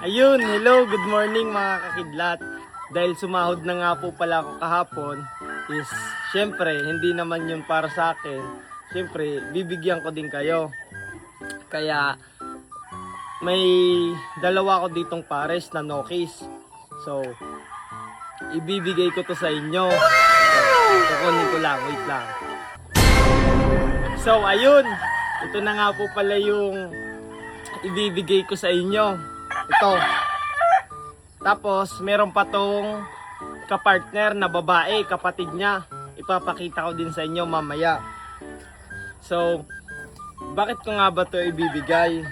Ayun, hello, good morning mga kakidlat. Dahil sumahod na nga po pala ako kahapon, is syempre, hindi naman yun para sa akin. Syempre, bibigyan ko din kayo. Kaya, may dalawa ko ditong pares na Nokis. So, ibibigay ko to sa inyo. So, kukunin ko lang, wait lang. So, ayun, ito na nga po pala yung ibibigay ko sa inyo. Ito. Tapos, meron pa tong kapartner na babae, kapatid niya. Ipapakita ko din sa inyo mamaya. So, bakit ko nga ba ito ibibigay?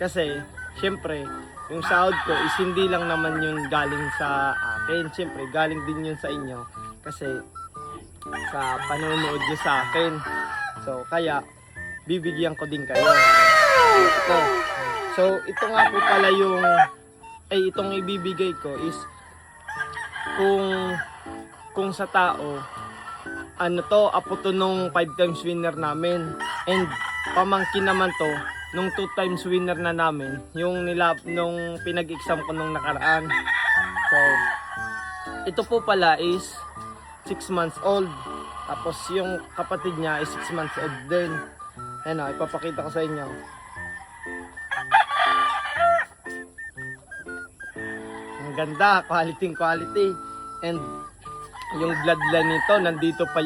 Kasi, syempre, yung sahod ko is hindi lang naman yun galing sa akin. Syempre, galing din yun sa inyo. Kasi, sa panonood nyo sa akin. So, kaya, bibigyan ko din kayo. Ito. So, ito nga po pala yung, itong ibibigay ko is, kung sa tao, ano to, apo to nung 5 times winner namin. And, pamangkin naman to, nung 2 times winner na namin, yung nung pinag-exam ko nung nakaraan. So, ito po pala is 6 months old. Tapos, yung kapatid niya is 6 months old din. Ayan o, ipapakita ko sa inyo. Ganda, quality. And yung bloodline nito, nandito pa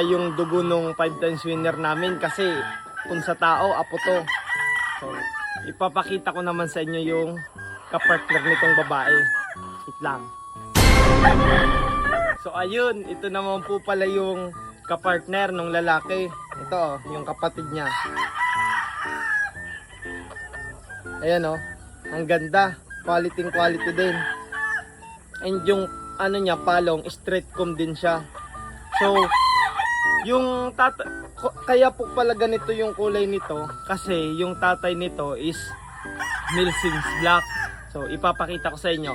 yung dugo nung 5 times winner namin kasi kung sa tao, apo to. So, ipapakita ko naman sa inyo yung kapartner nitong babae. Wait lang. So ayun, ito naman po pala yung kapartner nung lalaki. Ito, yung kapatid niya. Ayan o. Ang ganda, quality din. And yung ano niya, palong, straight comb din siya. So, yung kaya po pala ganito yung kulay nito kasi yung tatay nito is Milsins Black. So, ipapakita ko sa inyo.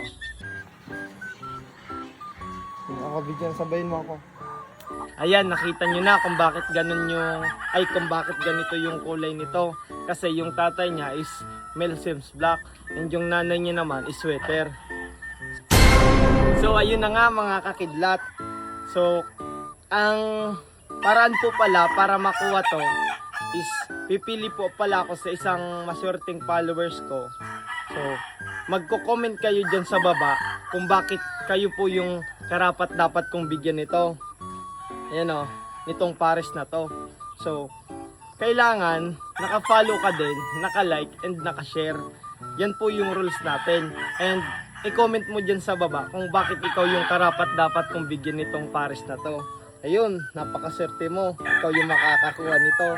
Ako bigyan, sabayin mo ako. Ayan, nakita nyo na kung bakit ganito yung kulay nito. Kasi yung tatay niya is Milsins Black and yung nanay niya naman is sweater. So ayun na nga mga kakidlat. So ang paraan po pala para makuha to is pipili po pala ako sa isang maswerteng followers ko. So magko-comment kayo dyan sa baba kung bakit kayo po yung karapat dapat kong bigyan nito. Ayan o, nitong pares na to. So kailangan naka-follow ka din, naka-like and naka-share. Yan po yung rules natin. And i-comment mo dyan sa baba kung bakit ikaw yung karapat dapat kong bigyan nitong pares na to. Ayun, napakaswerte mo. Ikaw yung makakakuha nito.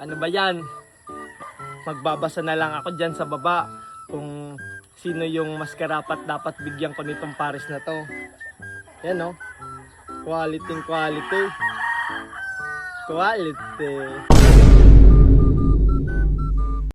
Ano ba yan? Magbabasa na lang ako dyan sa baba kung sino yung mas karapat dapat bigyan ko nitong pares na to. Yan o. Quality.